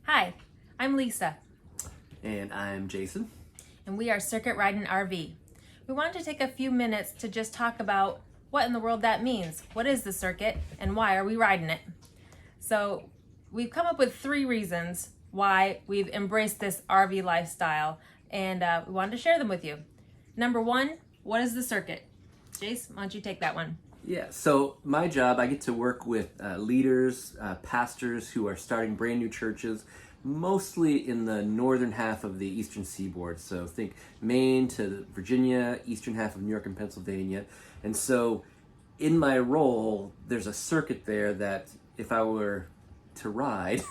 Hi, I'm Lisa, And I'm Jason. and we are Circuit Ridin RV. We wanted to take a few minutes to just talk about what in the world that means. What is the circuit, and why are we riding it? So we've come up with 3 reasons why we've embraced this RV lifestyle, and we wanted to share them with you. Number 1, what is the circuit? Jace, why don't you take that one? Yeah, so my job, I get to work with leaders, pastors who are starting brand new churches, mostly in the northern half of the eastern seaboard. So think Maine to Virginia, eastern half of New York and Pennsylvania. And so in my role, there's a circuit there that if I were to ride,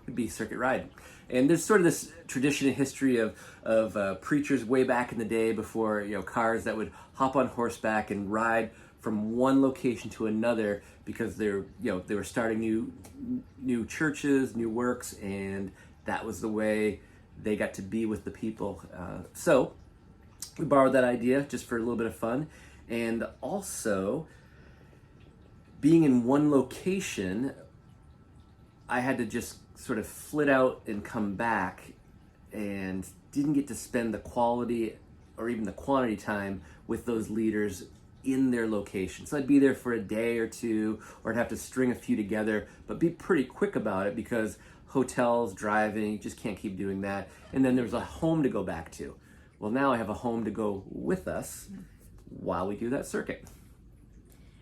would be circuit riding. And there's sort of this tradition and history of preachers way back in the day before cars that would hop on horseback and ride from one location to another because they were starting new churches, new works, and that was the way they got to be with the people. So we borrowed that idea just for a little bit of fun, and also being in one location, I had to just sort of flit out and come back, and didn't get to spend the quality or even the quantity time with those leaders in their location. So I'd be there for a day or two, or I'd have to string a few together, but be pretty quick about it because hotels, driving, you just can't keep doing that. And then there was a home to go back to. Well, now I have a home to go with us while we do that circuit.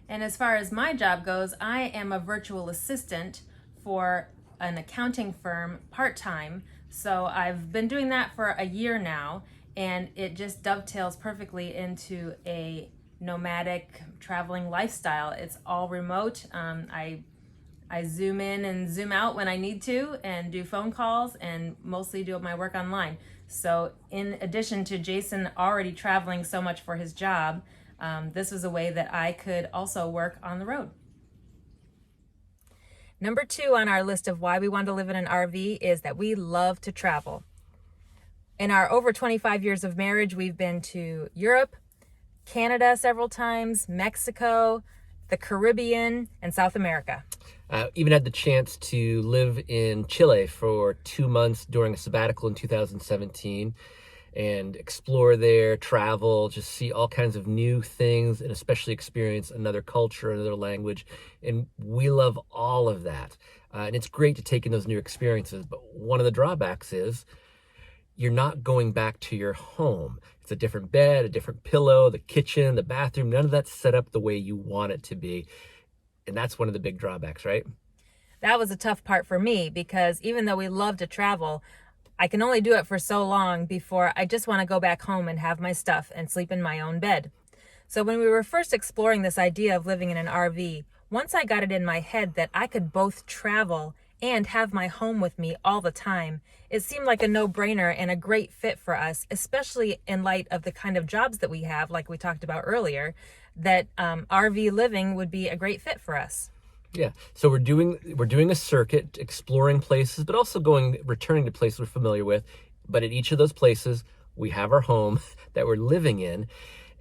And as far as my job goes, I am a virtual assistant for an accounting firm part-time. So I've been doing that for a year now, and it just dovetails perfectly into a nomadic traveling lifestyle. It's all remote. I zoom in and zoom out when I need to, and do phone calls, and mostly do my work online. So in addition to Jason already traveling so much for his job, this was a way that I could also work on the road. Number 2 on our list of why we want to live in an RV is that we love to travel. In our over 25 years of marriage, we've been to Europe, Canada several times, Mexico, the Caribbean, and South America. Even had the chance to live in Chile for 2 months during a sabbatical in 2017 and explore there, travel, just see all kinds of new things, and especially experience another culture, another language. And we love all of that. And it's great to take in those new experiences. But one of the drawbacks is you're not going back to your home. It's a different bed, a different pillow, the kitchen, the bathroom, none of that's set up the way you want it to be. And that's one of the big drawbacks, right? That was a tough part for me, because even though we love to travel, I can only do it for so long before I just want to go back home and have my stuff and sleep in my own bed. So when we were first exploring this idea of living in an RV, once I got it in my head that I could both travel and have my home with me all the time, it seemed like a no-brainer and a great fit for us, especially in light of the kind of jobs that we have, like we talked about earlier, that RV living would be a great fit for us. Yeah, so we're doing a circuit, exploring places, but also returning to places we're familiar with. But at each of those places, we have our home that we're living in.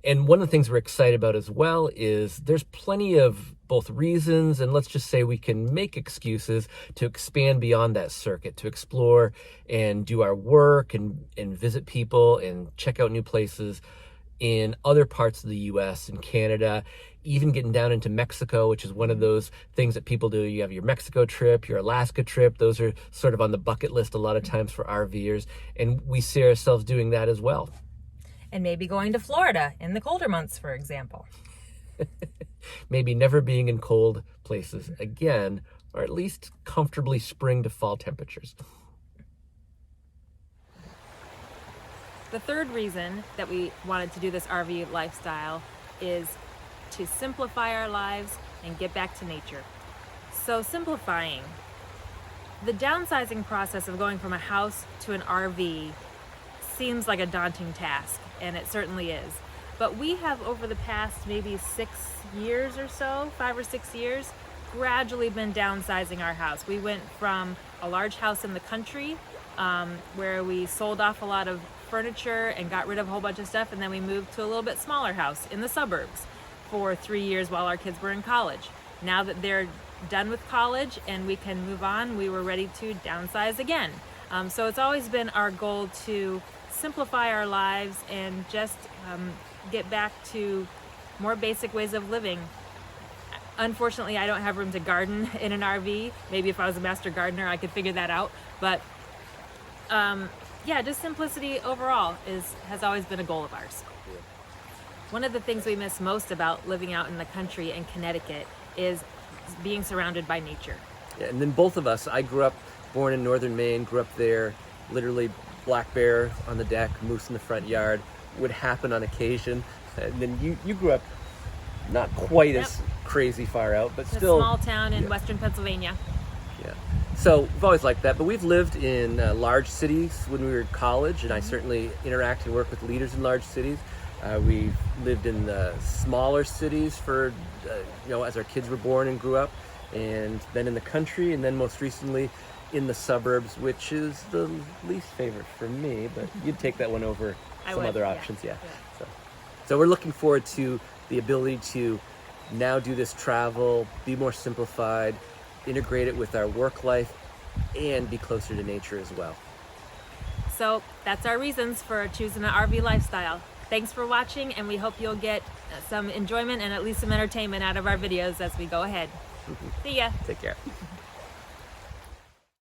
And one of the things we're excited about as well is there's plenty of both reasons, and let's just say we can make excuses to expand beyond that circuit, to explore and do our work and visit people and check out new places in other parts of the U.S. and Canada, even getting down into Mexico, which is one of those things that people do. You have your Mexico trip, your Alaska trip. Those are sort of on the bucket list a lot of times for RVers, and we see ourselves doing that as well. And maybe going to Florida in the colder months, for example. Maybe never being in cold places again, or at least comfortably spring to fall temperatures. The third reason that we wanted to do this RV lifestyle is to simplify our lives and get back to nature. So simplifying. The downsizing process of going from a house to an RV seems like a daunting task, and it certainly is. But we have, over the past maybe 6 years or so, 5 or 6 years, gradually been downsizing our house. We went from a large house in the country where we sold off a lot of furniture and got rid of a whole bunch of stuff, and then we moved to a little bit smaller house in the suburbs for 3 years while our kids were in college. Now that they're done with college and we can move on, we were ready to downsize again. So it's always been our goal to simplify our lives and just get back to more basic ways of living. Unfortunately, I don't have room to garden in an RV. Maybe if I was a master gardener, I could figure that out. But yeah, just simplicity overall has always been a goal of ours. One of the things we miss most about living out in the country in Connecticut is being surrounded by nature. Yeah, and then both of us, I grew up, born in northern Maine, grew up there, literally black bear on the deck, moose in the front yard, would happen on occasion. And then you grew up not quite as crazy far out, but still. A small town in western Pennsylvania. Yeah. So we've always liked that, but we've lived in large cities when we were in college, and I certainly interact and work with leaders in large cities. We've lived in the smaller cities for, as our kids were born and grew up, and then in the country, and then most recently in the suburbs, which is the least favorite for me, but you'd take that one over some other options, yeah. So we're looking forward to the ability to now do this travel, be more simplified, integrate it with our work life, and be closer to nature as well. So that's our reasons for choosing an RV lifestyle. Thanks for watching, and we hope you'll get some enjoyment and at least some entertainment out of our videos as we go ahead. See ya. Take care.